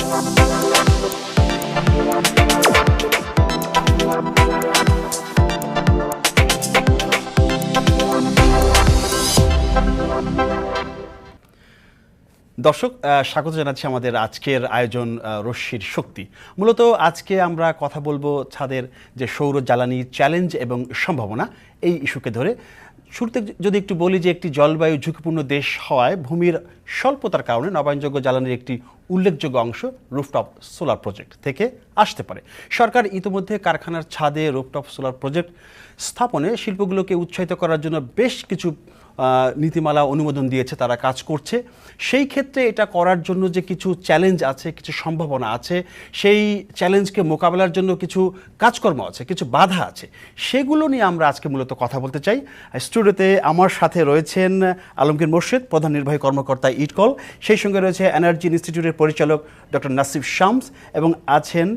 দর্শক, স্বাগত জানাচ্ছি আমাদের আজকের আয়োজন রশ্মির শক্তি। মূলত আজকে আমরা কথা বলবো ছাদের যে সৌর জ্বালানি চ্যালেঞ্জ এবং সম্ভাবনা, এই ইস্যুকে ধরে। শুরুতে যদি একটু বলি যে একটি জলবায়ু ঝুঁকিপূর্ণ দেশ হওয়ায় ভূমির স্বল্পতার কারণে নবায়নযোগ্য জ্বালানির একটি উল্লেখযোগ্য অংশ রুফটপ সোলার প্রজেক্ট থেকে আসতে পারে। সরকার ইতিমধ্যে কারখানার ছাদে রুফটপ সোলার প্রজেক্ট স্থাপনে শিল্পগুলোকে উৎসাহিত করার জন্য বেশ কিছু নীতিমালা অনুমোদন দিয়েছে, তারা কাজ করছে। সেই ক্ষেত্রে এটা করার জন্য যে কিছু চ্যালেঞ্জ আছে, কিছু সম্ভাবনা আছে, সেই চ্যালেঞ্জকে মোকাবেলার জন্য কিছু কাজকর্ম আছে, কিছু বাধা আছে, সেগুলো নিয়ে আমরা আজকে মূলত কথা বলতে চাই। স্টুডিওতে আমার সাথে রয়েছেন আলমগীর মোর্শেদ, প্রধান নির্বাহী কর্মকর্তা ইটকল, সেই সঙ্গে রয়েছে এনার্জি ইনস্টিটিউটের পরিচালক ডক্টর নাসিফ শামস এবং আছেন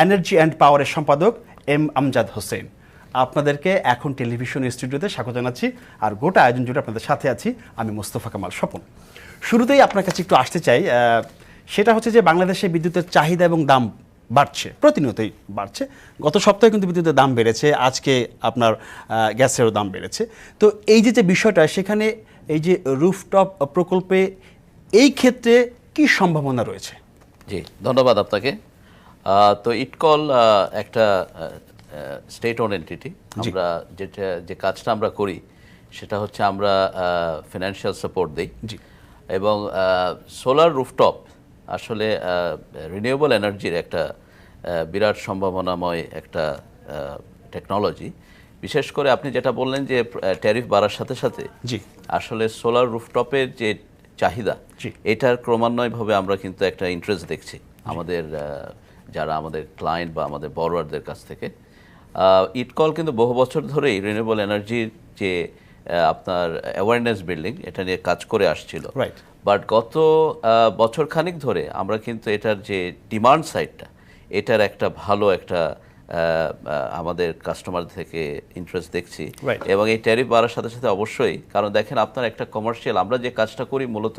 এনার্জি অ্যান্ড পাওয়ারের সম্পাদক এম আমজাদ হোসেন। আপনাদেরকে এখন টেলিভিশন স্টুডিওতে স্বাগত জানাচ্ছি, আর গোটা আয়োজন জুড়ে আপনাদের সাথে আছি আমি মোস্তফা কামাল স্বপন। শুরুতেই আপনার কাছে একটু আসতে চাই, সেটা হচ্ছে যে বাংলাদেশে বিদ্যুতের চাহিদা এবং দাম বাড়ছে, প্রতিনিয়তই বাড়ছে। গত সপ্তাহে কিন্তু বিদ্যুতের দাম বেড়েছে, আজকে আপনার গ্যাসেরও দাম বেড়েছে। তো এই যে বিষয়টা, সেখানে এই যে রুফটপ প্রকল্পে এই ক্ষেত্রে কি সম্ভাবনা রয়েছে? জি, ধন্যবাদ আপনাকে। তো ইটকল একটা স্টেট ওন এন্টিটি। আমরা যে কাজটা আমরা করি সেটা হচ্ছে আমরা ফিনান্সিয়াল সাপোর্ট দিই, এবং সোলার রুফটপ আসলে রিনিউয়েবল এনার্জির একটা বিরাট সম্ভাবনাময় একটা টেকনোলজি। বিশেষ করে আপনি যেটা বললেন যে ট্যারিফ বাড়ার সাথে সাথে আসলে সোলার রুফটপের যে চাহিদা, এটার ক্রমান্বয়ভাবে আমরা কিন্তু একটা ইন্টারেস্ট দেখছি আমাদের যারা আমাদের ক্লায়েন্ট বা আমাদের বড়োয়ারদের কাছ থেকে। ইটকল কিন্তু বহু বছর ধরেই রিনিউয়েবল এনার্জির যে আপনার অ্যাওয়ারনেস বিল্ডিং, এটা নিয়ে কাজ করে আসছিল। বাট গত বছর খানিক ধরে আমরা কিন্তু এটার যে ডিমান্ড সাইডটা, এটার একটা ভালো একটা আমাদের কাস্টমার থেকে ইন্টারেস্ট দেখছি। এবং এই ট্যারিফ বাড়ার সাথে সাথে অবশ্যই, কারণ দেখেন আপনার একটা কমার্শিয়াল, আমরা যে কাজটা করি মূলত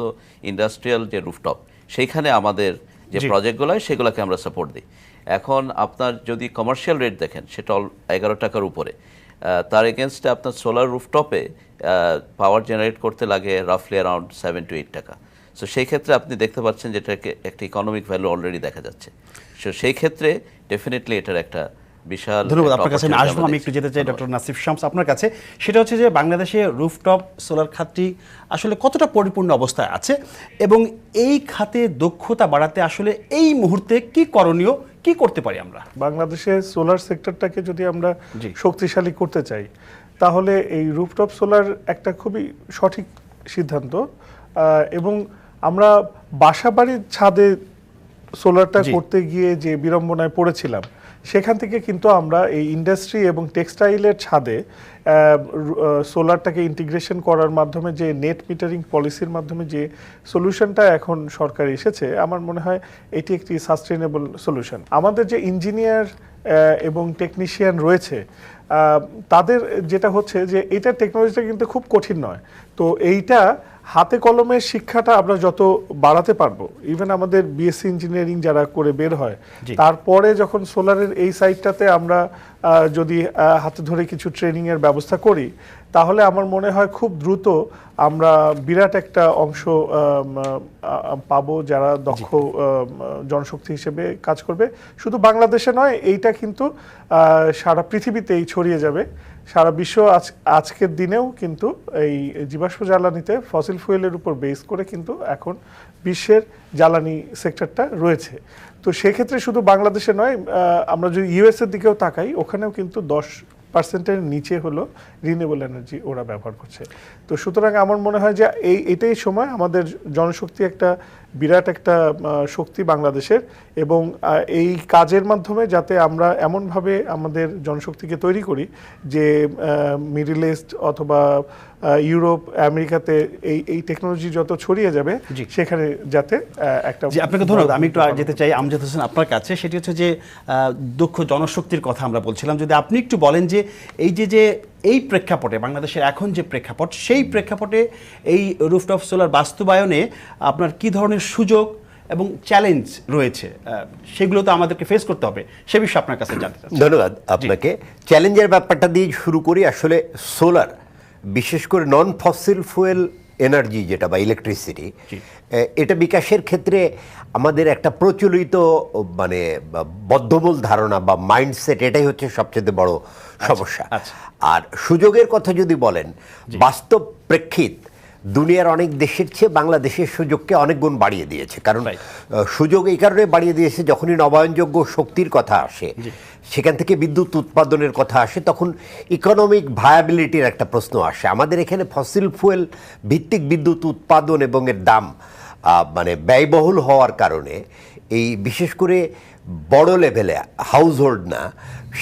ইন্ডাস্ট্রিয়াল যে রুফটপ, সেইখানে আমাদের যে প্রজেক্টগুলো হয় সেগুলোকে আমরা সাপোর্ট দিই। এখন আপনার যদি কমার্শিয়াল রেট দেখেন সেটা 11 টাকার উপরে, তার এগেনস্টে আপনার সোলার রুফটপে পাওয়ার জেনারেট করতে লাগে রাফলি অ্যারাউন্ড 7 to 8 টাকা। সো সেই ক্ষেত্রে আপনি দেখতে পাচ্ছেন যে এটাকে একটা ইকোনমিক ভ্যালু অলরেডি দেখা যাচ্ছে। সো সেই ক্ষেত্রে ডেফিনেটলি এটার একটা বিশাল। ধন্যবাদ আপনার কাছে আসবো। আমি একটু যেতে চাই ডক্টর নাসিফ শামস আপনার কাছে। সেটা হচ্ছে যে বাংলাদেশে রুফটপ সোলার খাতটি আসলে কতটা পরিপূর্ণ অবস্থায় আছে, এবং এই খাতে দক্ষতা বাড়াতে আসলে এই মুহূর্তে কি করণীয়, কি করতে পারি আমরা? বাংলাদেশে সোলার সেক্টরটাকে যদি আমরা শক্তিশালী করতে চাই, তাহলে এই রুফটপ সোলার একটা খুবই সঠিক সিদ্ধান্ত। এবং আমরা বাসাবাড়ির ছাদে সোলারটা করতে গিয়ে যে বিড়ম্বনায় পড়েছিলাম, সেখান থেকে কিন্তু আমরা এই ইন্ডাস্ট্রি এবং টেক্সটাইলের ছাদে সোলারটাকে ইন্টিগ্রেশন করার মাধ্যমে যে নেট মিটারিং পলিসির মাধ্যমে যে সলিউশনটা এখন সরকার এসেছে, আমার মনে হয় এটি একটি সাস্টেনেবল সলিউশন। আমাদের যে ইঞ্জিনিয়ার এবং টেকনিশিয়ান রয়েছে, তাদের যেটা হচ্ছে যে এটা টেকনোলজিটা কিন্তু খুব কঠিন নয়। তো এইটা হাতে কলমের শিক্ষাটা আমরা যত বাড়াতে পারবো, ইভেন আমাদের বিএসসি ইঞ্জিনিয়ারিং যারা করে বের হয়, তারপরে যখন সোলারের এই সাইডটাতে আমরা যদি হাতে ধরে কিছু ট্রেনিংয়ের ব্যবস্থা করি, তাহলে আমার মনে হয় খুব দ্রুত আমরা বিরাট একটা অংশ পাবো যারা দক্ষ জনশক্তি হিসেবে কাজ করবে। শুধু বাংলাদেশে নয়, এইটা কিন্তু সারা পৃথিবীতেই ছড়িয়ে যাবে। সারা বিশ্ব আজকের দিনেও কিন্তু এই জীবাশ্ম জ্বালানিতে ফসিল ফুয়েলের উপর বেস করে কিন্তু এখন বিশ্বের জ্বালানি সেক্টরটা রয়েছে। তো সেক্ষেত্রে শুধু বাংলাদেশে নয়, আমরা যদি ইউএসের দিকেও তাকাই, ওখানেও কিন্তু 10% নিচে হলো রিনিউয়েবল এনার্জি ওরা ব্যবহার করছে। তো সুতরাং আমার মনে হয় যে এটাই সময় আমাদের জনশক্তি একটা বিরাট একটা শক্তি বাংলাদেশের, এবং এই কাজের মাধ্যমে যাতে আমরা এমনভাবে আমাদের জনশক্তিকে তৈরি করি যে মিডল ইস্ট অথবা ইউরোপ, আমেরিকাতে এই টেকনোলজি যত ছড়িয়ে যাবে, সেখানে যাতে একটা। আপনাকে ধন্যবাদ। আমি একটু যেতে চাই আমজাদ হোসেন আপনার কাছে। সেটি হচ্ছে যে দক্ষ জনশক্তির কথা আমরা বলছিলাম, যদি আপনি একটু বলেন যে এই যে এই প্রেক্ষাপটে বাংলাদেশের এখন যে প্রেক্ষাপট, সেই প্রেক্ষাপটে এই রুফটপ সোলার বাস্তবায়নে আপনার কি ধরনের সুযোগ এবং চ্যালেঞ্জ রয়েছে, সেগুলো তো আমাদেরকে ফেস করতে হবে, সে বিষয়ে আপনার কাছে জানতে চাচ্ছি। ধন্যবাদ আপনাকে। চ্যালেঞ্জের ব্যাপারটা দিয়ে শুরু করি। আসলে সোলার, বিশেষ করে নন ফসিল ফুয়েল এনার্জি যেটা বা ইলেকট্রিসিটি, এটা বিকাশের ক্ষেত্রে আমাদের একটা প্রচলিত মানে বদ্ধমূল ধারণা বা মাইন্ডসেট, এটাই হচ্ছে সবচেয়ে বড় সমস্যা। আর সুযোগের কথা যদি বলেন, বাস্তব প্রেক্ষিত দুনিয়ার অনেক দেশের চেয়ে বাংলাদেশের সুযোগকে অনেক গুণ বাড়িয়ে দিয়েছে। কারণ সুযোগ এই কারণে বাড়িয়ে দিয়েছে, যখনই নবায়নযোগ্য শক্তির কথা আসে, সেখান থেকে বিদ্যুৎ উৎপাদনের কথা আসে, তখন ইকোনমিক ভায়াবিলিটির একটা প্রশ্ন আসে। আমাদের এখানে ফসিল ফুয়েল ভিত্তিক বিদ্যুৎ উৎপাদন এবং এর দাম মানে ব্যয়বহুল হওয়ার কারণে এই বিশেষ করে বড় লেভেলে, হাউসহোল্ড না,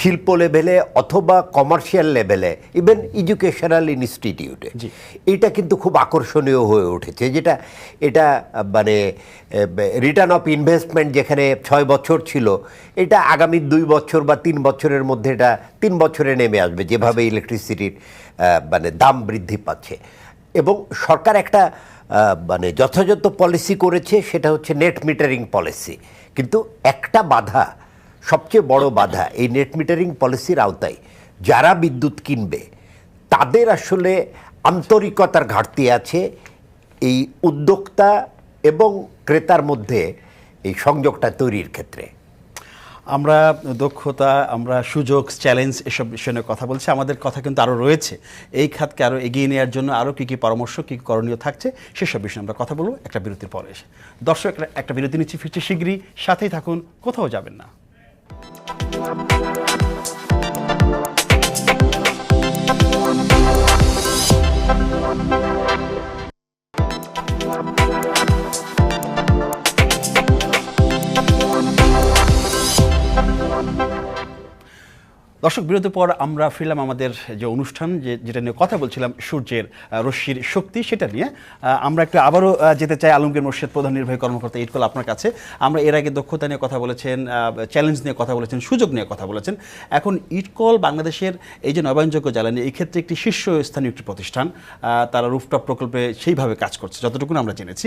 শিল্প লেভেলে অথবা কমার্শিয়াল লেভেলে, ইভেন এডুকেশনাল ইনস্টিটিউটে এটা কিন্তু খুব আকর্ষণীয় হয়ে উঠেছে। যেটা এটা মানে রিটার্ন অফ ইনভেস্টমেন্ট যেখানে 6 বছর ছিল, এটা আগামী 2 বছর বা 3 বছরের মধ্যে এটা 3 বছরে নেমে আসবে, যেভাবে ইলেকট্রিসিটির মানে দাম বৃদ্ধি পাচ্ছে। এবং সরকার একটা মানে যথাযথ পলিসি করেছে, সেটা হচ্ছে নেট মিটারিং পলিসি। কিন্তু একটা বাধা, সবচেয়ে বড় বাধা, এই নেট মিটারিং পলিসির আওতায় যারা বিদ্যুৎ কিনবে তাদের আসলে আন্তরিকতার ঘাটতি আছে এই উদ্যোক্তা এবং ক্রেতার মধ্যে এই সংযোগটা তৈরির ক্ষেত্রে। আমরা দক্ষতা, আমরা সুযোগ, চ্যালেঞ্জ, এসব বিষয় নিয়ে কথা বলছি। আমাদের কথা কিন্তু আরও রয়েছে, এই খাতকে আরও এগিয়ে নেওয়ার জন্য আরও কী কী পরামর্শ, কী কী করণীয় থাকছে, সেসব বিষয়ে আমরা কথা বলবো একটা বিরতির পরে এসে। দর্শক, একটা বিরতি নিচ্ছি, ফিরছি শীঘ্রই, সাথেই থাকুন, কোথাও যাবেন না। দর্শক, বিরতির পর আমরা ফিরলাম আমাদের যে অনুষ্ঠান, যেটা নিয়ে কথা বলছিলাম, সূর্যের রশ্মির শক্তি, সেটা নিয়ে আমরা একটু আবারও যেতে চাই আলমগীর মোর্শেদ, প্রধান নির্বাহী কর্মকর্তা, ইটকল, আপনার কাছে। আমরা এর আগে দক্ষতা নিয়ে কথা বলেছেন, চ্যালেঞ্জ নিয়ে কথা বলেছেন, সুযোগ নিয়ে কথা বলেছেন। এখন ইটকল বাংলাদেশের এই যে নবায়নযোগ্য জ্বালানি, এই ক্ষেত্রে একটি শীর্ষস্থানীয় একটি প্রতিষ্ঠান, তারা রুফটপ প্রকল্পে সেইভাবে কাজ করছে যতটুকু আমরা জেনেছি।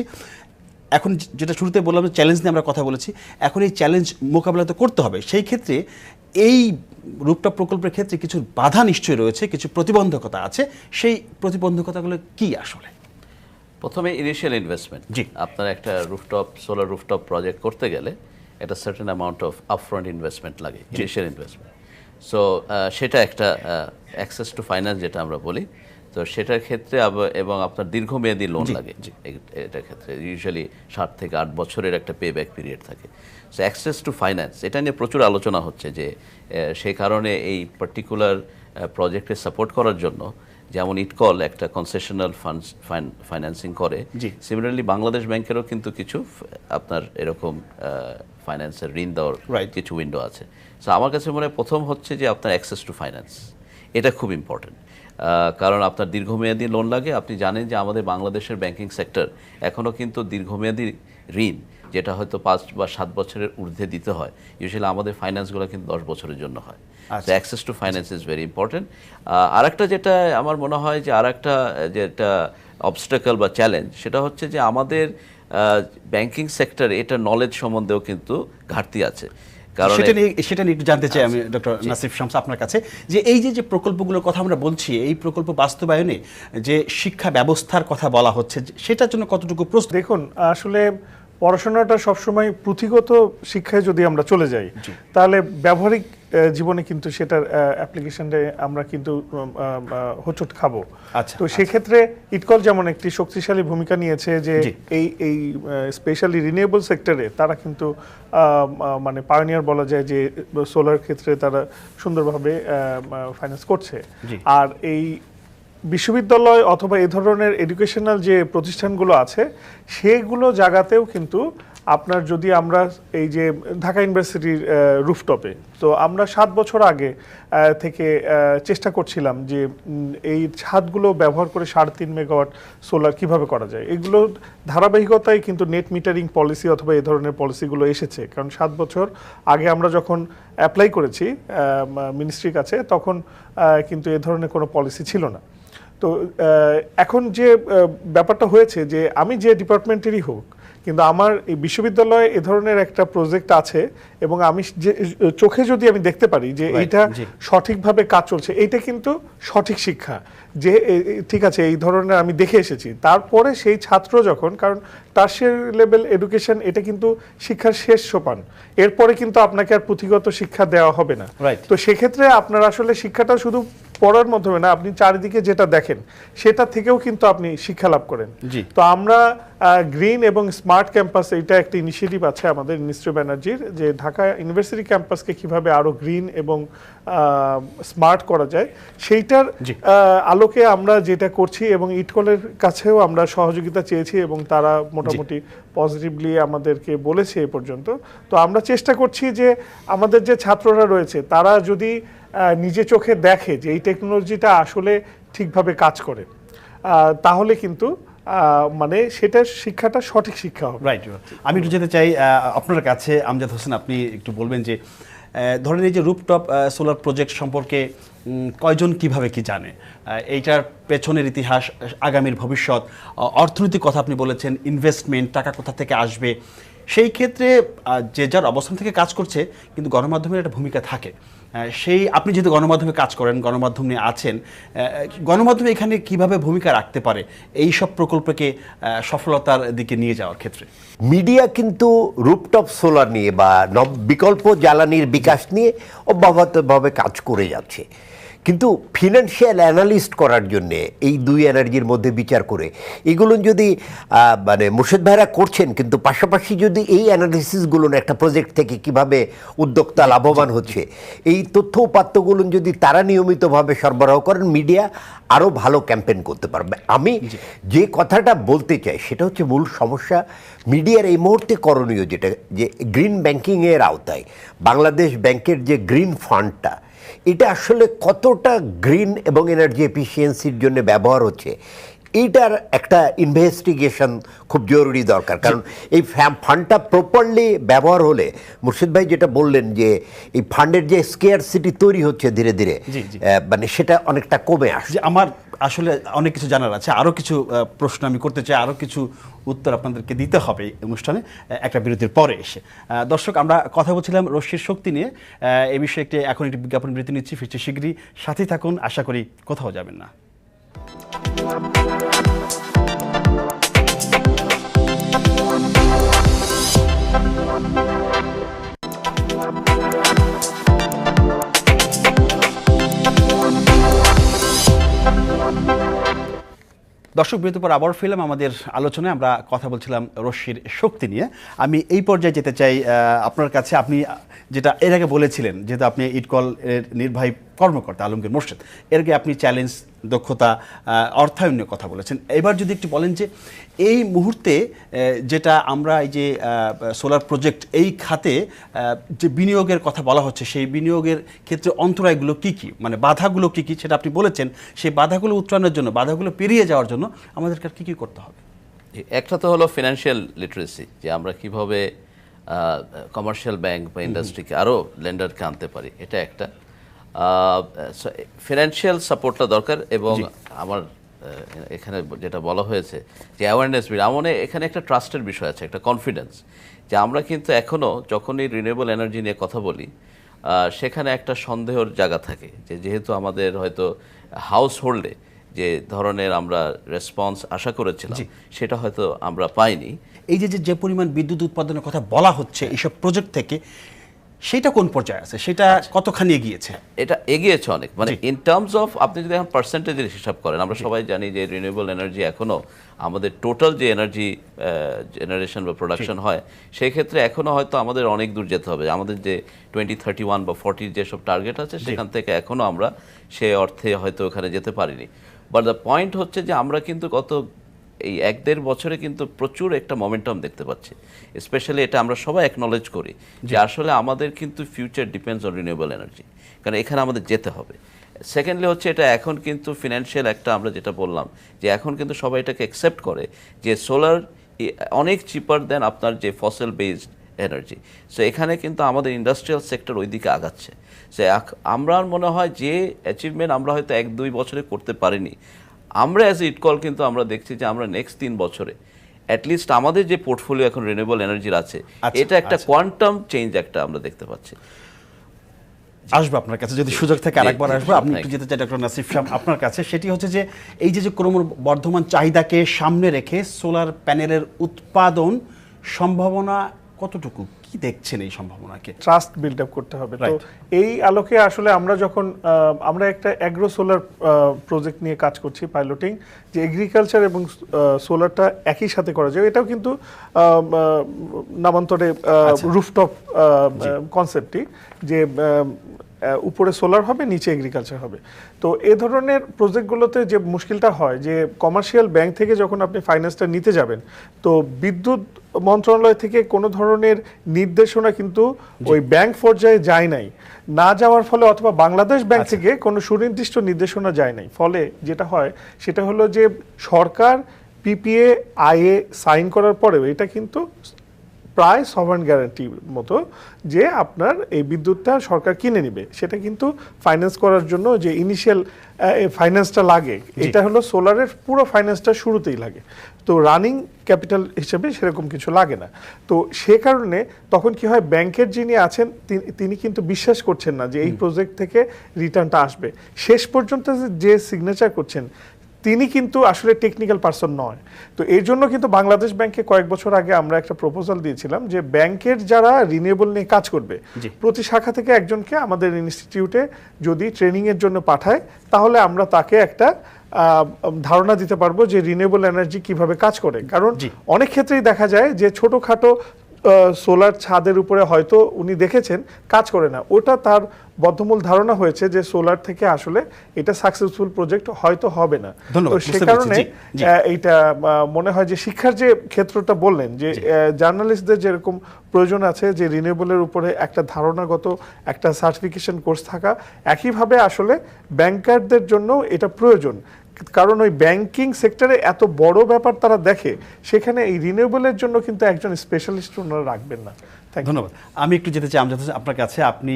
এখন যেটা শুরুতে বললাম, চ্যালেঞ্জ নিয়ে আমরা কথা বলেছি, এখন এই চ্যালেঞ্জ মোকাবেলা তো করতে হবে। সেই ক্ষেত্রে এই রুফটপ প্রকল্পের ক্ষেত্রে কিছু বাধা নিশ্চয়ই রয়েছে, কিছু প্রতিবন্ধকতা আছে। সেই প্রতিবন্ধকতাগুলো কি আসলে? প্রথমে ইনিশিয়াল ইনভেস্টমেন্ট। আপনার একটা সোলার রুফটপ প্রজেক্ট করতে গেলে একটা certain amount of upfront investment লাগে, ইনিশিয়াল ইনভেস্টমেন্ট। সো সেটা একটা অ্যাক্সেস টু ফাইন্যান্স যেটা আমরা বলি, তো সেটার ক্ষেত্রে এবং আপনার দীর্ঘমেয়াদী লোন লাগে। এটার ক্ষেত্রে ইউজুয়ালি 7 থেকে 8 বছরের একটা পে ব্যাক পিরিয়ড থাকে। সো অ্যাক্সেস টু ফাইন্যান্স, এটা নিয়ে প্রচুর আলোচনা হচ্ছে যে সেই কারণে এই পার্টিকুলার প্রজেক্টে সাপোর্ট করার জন্য, যেমন ইটকল একটা কনসেশনাল ফাইন্যান্সিং করে, সিমিলারলি বাংলাদেশ ব্যাংকেরও কিন্তু কিছু আপনার এরকম ফাইন্যান্সের ঋণ দেওয়ার কিছু উইন্ডো আছে। সো আমার কাছে মনে হয় প্রথম হচ্ছে যে আপনার অ্যাক্সেস টু ফাইন্যান্স, এটা খুব ইম্পর্টেন্ট। কারণ আপনার দীর্ঘমেয়াদী লোন লাগে। আপনি জানেন যে আমাদের বাংলাদেশের ব্যাংকিং সেক্টর এখনও কিন্তু দীর্ঘমেয়াদী ঋণ, যেটা হয়তো 5 বা 7 বছরের ঊর্ধ্বে দিতে হয়, ইউজুয়ালি আমাদের ফাইন্যান্সগুলো কিন্তু 10 বছরের জন্য হয়। So access to finance is very important. আরেকটা যেটা আমার মনে হয় যে আরেকটা যেটা অবস্টাকল বা চ্যালেঞ্জ, সেটা হচ্ছে যে আমাদের ব্যাংকিং সেক্টরে এটা নলেজ সম্বন্ধেও কিন্তু ঘাটতি আছে। সেটা নিয়ে একটু জানতে চাই আমি ডক্টর নাসিফ শামস আপনার কাছে, যে এই যে প্রকল্পগুলোর কথা আমরা বলছি, এই প্রকল্প বাস্তবায়নে যে শিক্ষা ব্যবস্থার কথা বলা হচ্ছে, সেটার জন্য কতটুকু প্রস্তুত? দেখুন, আসলে পড়াশোনাটা সবসময় পুঁথিগত শিক্ষায় যদি আমরা চলে যাই, তাহলে ব্যবহারিক জীবনে কিন্তু সেটার অ্যাপ্লিকেশনে আমরা কিন্তু হোঁচট খাবো। তো সেক্ষেত্রে ইটকল যেমন একটি শক্তিশালী ভূমিকা নিয়েছে, যে এই স্পেশালি রিনিউয়েবল সেক্টরে তারা কিন্তু মানে পায়োনিয়ার বলা যায়, যে সোলার ক্ষেত্রে তারা সুন্দরভাবে ফাইন্যান্স করছে। আর এই বিশ্ববিদ্যালয় অথবা এই ধরনের এডুকেশনাল যে প্রতিষ্ঠানগুলো আছে, সেগুলো জায়গাতেও কিন্তু আপনার যদি আমরা এই যে ঢাকা ইউনিভার্সিটির রুফটপে, তো আমরা 7 বছর আগে থেকে চেষ্টা করছিলাম যে এই ছাদগুলো ব্যবহার করে 3.5 মেগাওয়াট সোলার কিভাবে করা যায়। এগুলো ধারাবাহিকতায় কিন্তু নেট মিটারিং পলিসি অথবা এই ধরনের পলিসিগুলো এসেছে। কারণ 7 বছর আগে আমরা যখন অ্যাপ্লাই করেছি মিনিস্ট্রির কাছে, তখন কিন্তু এ ধরনের কোনো পলিসি ছিল না। তো এখন যে ব্যাপারটা হয়েছে, যে আমি যে ডিপার্টমেন্টেরই হোক, কিন্তু আমার এই বিশ্ববিদ্যালয়ে এ ধরনের একটা প্রজেক্ট আছে এবং আমি যে চোখে যদি আমি দেখতে পারি যে এইটা সঠিকভাবে কাজ চলছে, এইটা কিন্তু সঠিক শিক্ষা। যে ঠিক আছে, এই ধরনের আমি দেখে এসেছি। তারপরে সেই ছাত্র যখন, কারণ টারশিয়ারি লেভেল এডুকেশন এটা কিন্তু শিক্ষার শেষ সোপান, এরপরে কিন্তু আপনাকে আর পুঁথিগত শিক্ষা দেওয়া হবে না। তো সেক্ষেত্রে আপনার আসলে শিক্ষাটা শুধু পড়ার মাধ্যমে না, আপনি চারিদিকে যেটা দেখেন সেটা থেকেও কিন্তু আপনি শিক্ষা লাভ করেন। তো আমরা গ্রিন এবং স্মার্ট ক্যাম্পাস, এটা একটা ইনিশিয়েটিভ আছে আমাদের মিনিস্ট্রি ব্যানার্জির, যে ঢাকা ইউনিভার্সিটি ক্যাম্পাসকে কিভাবে আরো গ্রিন এবং স্মার্ট করা যায় সেইটার আলোকে আমরা যেটা করছি, এবং ইটকলের কাছেও আমরা সহযোগিতা চেয়েছি এবং তারা মোটামুটি পজিটিভলি আমাদেরকে বলেছে এ পর্যন্ত। তো আমরা চেষ্টা করছি যে আমাদের যে ছাত্ররা রয়েছে তারা যদি নিজে চোখে দেখে যে এই টেকনোলজিটা আসলে ঠিকভাবে কাজ করে, তাহলে কিন্তু মানে সেটার শিক্ষাটা সঠিক শিক্ষা হবে। রাইট। আমি একটু যেতে চাই আপনার কাছে আমজাদ হোসেন, আপনি একটু বলবেন যে ধরেন এই যে রুফটপ সোলার প্রজেক্ট সম্পর্কে কয়জন কিভাবে কি জানে, এইটার পেছনের ইতিহাস, আগামীর ভবিষ্যৎ, অর্থনৈতিক কথা আপনি বলেছেন, ইনভেস্টমেন্ট, টাকা কোথা থেকে আসবে, সেই ক্ষেত্রে যে যার অবস্থান থেকে কাজ করছে, কিন্তু গণমাধ্যমের একটা ভূমিকা থাকে। সেই আপনি যেহেতু গণমাধ্যমে কাজ করেন, গণমাধ্যম নিয়ে আছেন, গণমাধ্যম এখানে কিভাবে ভূমিকা রাখতে পারে এই সব প্রকল্পকে সফলতার দিকে নিয়ে যাওয়ার ক্ষেত্রে? মিডিয়া কিন্তু রুফটপ সোলার নিয়ে বা বিকল্প জ্বালানির বিকাশ নিয়ে অব্যাহতভাবে কাজ করে যাচ্ছে, কিন্তু ফিনান্সিয়াল অ্যানালিস্ট করার জন্য এই দুই এনার্জির মধ্যে বিচার করে এগুলো যদি মানে মুর্শেদ ভাইরা করছেন, কিন্তু পাশাপাশি যদি এই অ্যানালিসিসগুলো একটা প্রজেক্ট থেকে কিভাবে উদ্যোক্তা লাভবান হচ্ছে, এই তথ্য উপাত্তগুলো যদি তারা নিয়মিতভাবে সরবরাহ করেন, মিডিয়া আরও ভালো ক্যাম্পেইন করতে পারবে। আমি যে কথাটা বলতে চাই সেটা হচ্ছে মূল সমস্যা মিডিয়ার এই মুহূর্তে করণীয় যেটা, যে গ্রিন ব্যাংকিংয়ের আওতায় বাংলাদেশ ব্যাংকের যে গ্রিন ফান্ডটা, এটা আসলে কতটা গ্রিন এবং এনার্জি এফিসিয়েন্সির জন্য ব্যবহার হচ্ছে, এইটার একটা ইনভেস্টিগেশন খুব জরুরি দরকার। কারণ এই ফান্ডটা প্রপারলি ব্যবহার হলে, মুর্শিদ ভাই যেটা বললেন যে এই ফান্ডের যে স্কেয়ারসিটি তৈরি হচ্ছে ধীরে ধীরে, মানে সেটা অনেকটা কমে আসছে। আমার আসলে অনেক কিছু জানার আছে, আরও কিছু প্রশ্ন আমি করতে চাই, আরও কিছু উত্তর আপনাদেরকে দিতে হবে এই অনুষ্ঠানে একটা বিরতির পরে এসে। দর্শক, আমরা কথা বলছিলাম রশ্মির শক্তি নিয়ে, এই বিষয়ে এখন একটি বিজ্ঞাপন বিরতি নিচ্ছি, ফিরছি শীঘ্রই, সাথেই থাকুন, আশা করি কোথাও যাবেন না। দর্শক, বিরতির পর আবার ফিরলাম আমাদের আলোচনায়। আমরা কথা বলছিলাম রশ্মির শক্তি নিয়ে। আমি এই পর্যায়ে যেতে চাই আপনার কাছে। আপনি যেটা এর আগে বলেছিলেন, যেহেতু আপনি ইটকল এর নির্বাহী কর্মকর্তা আলমগীর মোর্শেদ, এর আগে আপনি চ্যালেঞ্জ, দক্ষতা, অর্থায়নের কথা বলেছেন। এবার যদি একটু বলেন যে এই মুহূর্তে যেটা আমরা এই যে সোলার প্রজেক্ট, এই খাতে যে বিনিয়োগের কথা বলা হচ্ছে, সেই বিনিয়োগের ক্ষেত্রে অন্তরায়গুলো কি কি, মানে বাধাগুলো কি কি, সেটা আপনি বলেছেন। সেই বাধাগুলো উত্তরণের জন্য, বাধাগুলো পেরিয়ে যাওয়ার জন্য আমাদেরকে কি কি করতে হবে? একটা তো হলো ফিনান্সিয়াল লিটারেসি, যে আমরা কিভাবে কমার্শিয়াল ব্যাংক বা ইন্ডাস্ট্রিকে আরও লেন্ডারকে আনতে পারি, এটা একটা। ফিনান্সিয়াল সাপোর্টটা দরকার। এবং আমার এখানে যেটা বলা হয়েছে যে অ্যাওয়ারনেস, এখানে একটা ট্রাস্টের বিষয় আছে, একটা কনফিডেন্স, যে আমরা কিন্তু এখনও যখনই রিনিউয়েবল এনার্জি নিয়ে কথা বলি, সেখানে একটা সন্দেহের জায়গা থাকে, যে যেহেতু আমাদের হয়তো হাউস হোল্ডে যে ধরনের আমরা রেসপন্স আশা করেছিলাম সেটা হয়তো আমরা পাইনি। এই যে পরিমাণ বিদ্যুৎ উৎপাদনের কথা বলা হচ্ছে এইসব প্রজেক্ট থেকে, সেটা কোন পর্যায়ে আছে, সেটা কতখানি এগিয়েছে? এটা এগিয়েছে অনেক, মানে ইন টার্মস অফ আপনি যদি এখন পার্সেন্টেজের হিসাব করেন, আমরা সবাই জানি যে রিনিউয়েবল এনার্জি এখনও আমাদের টোটাল যে এনার্জি জেনারেশন বা প্রোডাকশন হয়, সেই ক্ষেত্রে এখনও হয়তো আমাদের অনেক দূর যেতে হবে। আমাদের যে 2031 বা 40 যেসব টার্গেট আছে, সেখান থেকে এখনও আমরা সে অর্থে হয়তো ওখানে যেতে পারিনি। বাট দ্য পয়েন্ট হচ্ছে যে আমরা কিন্তু গত এই 1-1.5 বছরে কিন্তু প্রচুর একটা মোমেন্টাম দেখতে পাচ্ছি। স্পেশালি এটা আমরা সবাই অ্যাকনলেজ করি যে আসলে আমাদের কিন্তু future depends on renewable energy, কারণ এখানে আমাদের যেতে হবে। সেকেন্ডলি হচ্ছে এটা এখন কিন্তু ফিনান্সিয়াল একটা, আমরা যেটা বললাম যে এখন কিন্তু সবাই এটাকে অ্যাকসেপ্ট করে যে সোলার অনেক চিপার দেন আপনার যে ফসিল বেসড এনার্জি। সো এখানে কিন্তু আমাদের ইন্ডাস্ট্রিয়াল সেক্টর ওই দিকে আগাচ্ছে। সো আমরা মনে হয় যে অ্যাচিভমেন্ট আমরা হয়তো 1-2 বছরে করতে পারিনি, আমরা অ্যাজ ইটকল কিন্তু আমরা দেখছি যে আমরা নেক্সট 3 বছরে অ্যাটলিস্ট আমাদের যে পোর্টফোলিও এখন রিনিউয়েবল এনার্জির আছে, এটা একটা কোয়ান্টাম চেঞ্জ একটা আমরা দেখতে পাচ্ছি। আসবো আপনার কাছে, যদি সুযোগ থেকে আরেকবার আসবো। আপনি একটু যেতে চাই ডক্টর নাসিফ শাহ আপনার কাছে, সেটি হচ্ছে যে এই যে ক্রমবর্ধমান চাহিদাকে সামনে রেখে সোলার প্যানেলের উৎপাদন সম্ভাবনা কতটুকু, কি দেখছেন এই সম্ভাবনাকে? ট্রাস্ট বিল্ড আপ করতে হবে। তো এই আলোকে আসলে আমরা যখন আমরা একটা অ্যাগ্রো সোলার প্রজেক্ট নিয়ে কাজ করছি, পাইলটিং, যে এগ্রিকালচার এবং সোলারটা একই সাথে করা যায়, এটাও কিন্তু নামান্তরে রুফটপ কনসেপ্টটি, যে উপরে সোলার হবে, নিচে এগ্রিকালচার হবে। তো এ ধরনের প্রজেক্টগুলোতে যে মুশকিলটা হয়, যে কমার্শিয়াল ব্যাংক থেকে যখন আপনি ফাইন্যান্সটা নিতে যাবেন, তো বিদ্যুৎ মন্ত্রণালয় থেকে কোনো ধরনের নির্দেশনা কিন্তু ওই ব্যাংক পর্যায়ে যায় নাই, না যাওয়ার ফলে, অথবা বাংলাদেশ ব্যাংক থেকে কোনো সুনির্দিষ্ট নির্দেশনা যায় নাই, ফলে যেটা হয় সেটা হলো যে সরকার পিপিএ আইএ সাইন করার পরেও এটা কিন্তু প্রায় সভারেন গ্যারান্টির মতো, যে আপনার এই বিদ্যুৎটা সরকার কিনে নিবে, সেটা কিন্তু ফাইন্যান্স করার জন্য যে ইনিশিয়াল ফাইন্যান্সটা লাগে, এটা হলো সোলারের পুরো ফাইন্যান্সটা শুরুতেই লাগে। তো রানিং ক্যাপিটাল হিসেবে সেরকম কিছু লাগে না। তো সে কারণে তখন কি হয়, ব্যাংকের যিনি আছেন তিনি কিন্তু বিশ্বাস করছেন না যে এই প্রজেক্ট থেকে রিটার্নটা আসবে। শেষ পর্যন্ত যে সিগনেচার করছেন তিনি কিন্তু আসলে টেকনিক্যাল পারসন নয়। তো এর জন্য কিন্তু বাংলাদেশ ব্যাংকে কয়েক বছর আগে আমরা একটা প্রপোজাল দিয়েছিলাম যে ব্যাংকের যারা রিনিউয়েবল নিয়ে কাজ করবে, প্রতি শাখা থেকে একজনকে আমাদের ইনস্টিটিউটে যদি ট্রেনিংয়ের জন্য পাঠায়, তাহলে আমরা তাকে একটা ধারণা দিতে পারবো যে রিনিউয়েবল এনার্জি কিভাবে কাজ করে। কারণ অনেক ক্ষেত্রেই দেখা যায় যে ছোটখাটো সোলার ছাদের উপরে হয়তো উনি দেখেছেন কাজ করে না, ওটা তার বদ্ধমূল ধারণা হয়েছে যে সোলার থেকে আসলে এটা সাকসেসফুল প্রজেক্ট হয়তো হবে না। তো সে কারণে এইটা মনে হয় যে শিক্ষার যে ক্ষেত্রটা বললেন, যে জার্নালিস্টদের যেরকম প্রয়োজন আছে যে রিনিউয়েবলের উপরে একটা ধারণাগত একটা সার্টিফিকেশন কোর্স থাকা, একইভাবে আসলে ব্যাংকারদের জন্য এটা প্রয়োজন। কারণ ওই ব্যাংকিং সেক্টরে এত বড় ব্যাপার তারা দেখে, সেখানে এই রিনিউয়েবলের জন্য কিন্তু একজন স্পেশালিস্ট ওনারা রাখবেন না। ধন্যবাদ। আমি একটু যেতে চাই আমজাদ হোসেন আপনার কাছে, আপনি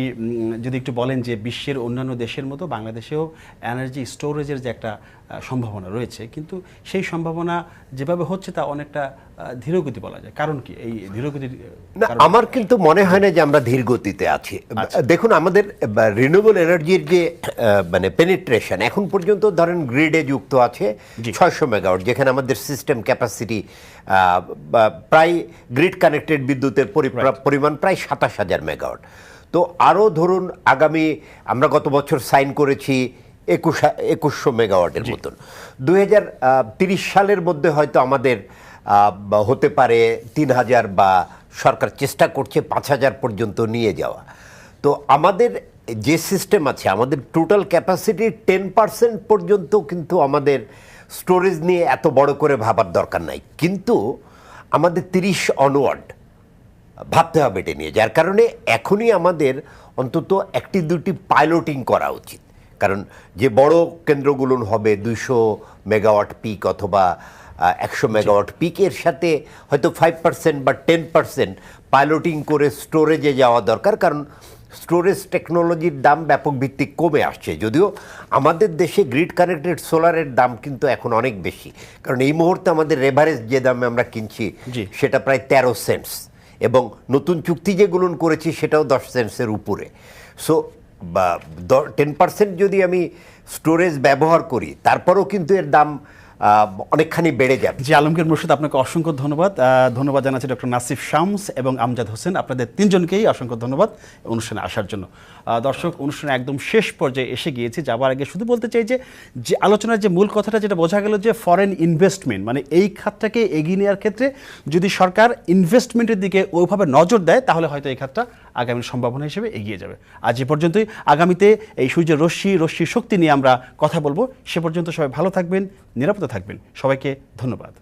যদি একটু বলেন যে বিশ্বের অন্যান্য দেশের মতো বাংলাদেশেও এনার্জি স্টোরেজের যে একটা সম্ভাবনা রয়েছে, কিন্তু সেই সম্ভাবনা যেভাবে হচ্ছে তা অনেকটা ধীরগতি বলা যায়, কারণ কি এই ধীরগতির? আমার কিন্তু মনে হয় না যে আমরা ধীর গতিতে আছি। দেখুন, আমাদের রিনিউয়েবল এনার্জির যে মানে পেনিট্রেশন এখন পর্যন্ত ধরেন গ্রিডে যুক্ত আছে 600 মেগাওয়াট, যেখানে আমাদের সিস্টেম ক্যাপাসিটি প্রায় গ্রিড কানেক্টেড বিদ্যুতের পরিমাণ প্রায় 27,000 মেগাওয়াট। তো আরও ধরুন আগামী, আমরা গত বছর সাইন করেছি 2100 মেগাওয়াটের মতন। 2030 সালের মধ্যে হয়তো আমাদের হতে পারে 3000, বা সরকার চেষ্টা করছে 5000 পর্যন্ত নিয়ে যাওয়া। তো আমাদের যে সিস্টেম আছে, আমাদের টোটাল ক্যাপাসিটির 10% পর্যন্ত কিন্তু আমাদের স্টোরেজ নিয়ে এত বড় করে ভাবার দরকার নাই, কিন্তু আমাদের 30 অনওয়ার্ড ভাবতে হবে এটা নিয়ে। যার কারণে এখনই আমাদের অন্তত 1-2টি পাইলটিং করা উচিত। কারণ যে বড় কেন্দ্রগুলো হবে 200 মেগাওয়াট পিক অথবা 100 মেগাওয়াট পিকের সাথে হয়তো 5% বা 10% পাইলটিং করে স্টোরেজে যাওয়া দরকার। কারণ স্টোরেজ টেকনোলজির দাম ব্যাপক ভিত্তিক কমে আসছে, যদিও আমাদের দেশে গ্রিড কানেক্টেড সোলারের দাম কিন্তু এখন অনেক বেশি। কারণ এই মুহূর্তে আমাদের রেভারেজ যে দামে আমরা কিনছি সেটা প্রায় 13 সেন্টস, এবং নতুন চুক্তি যেগুলো করেছি সেটাও 10 সেন্টসের উপরে। সো 10% যদি আমি স্টোরেজ ব্যবহার করি, তারপরেও কিন্তু এর দাম অনেকখানি বেড়ে যাবে। জি, আলমগীর মুর্শিদ, আপনাকে অসংখ্য ধন্যবাদ। ধন্যবাদ জানাচ্ছি ডক্টর নাসিফ শামস এবং আমজাদ হোসেন, আপনাদের তিনজনকেই অসংখ্য ধন্যবাদ অনুষ্ঠানে আসার জন্য। দর্শক, অনুষ্ঠানে একদম শেষ পর্যায়ে এসে গিয়েছি। যাবার আগে শুধু বলতে চাই যে আলোচনার যে মূল কথাটা যেটা বোঝা গেল, যে ফরেন ইনভেস্টমেন্ট, মানে এই খাতটাকে এগিয়ে নেওয়ার ক্ষেত্রে যদি সরকার ইনভেস্টমেন্টের দিকে ওইভাবে নজর দেয়, তাহলে হয়তো এই খাতটা আগামীর সম্ভাবনা হিসেবে এগিয়ে যাবে। আজ এ পর্যন্তই। আগামীতে এই সূর্যের রশ্মির শক্তি নিয়ে আমরা কথা বলবো। সে পর্যন্ত সবাই ভালো থাকবেন, নিরাপদে থাকবেন। সবাইকে ধন্যবাদ।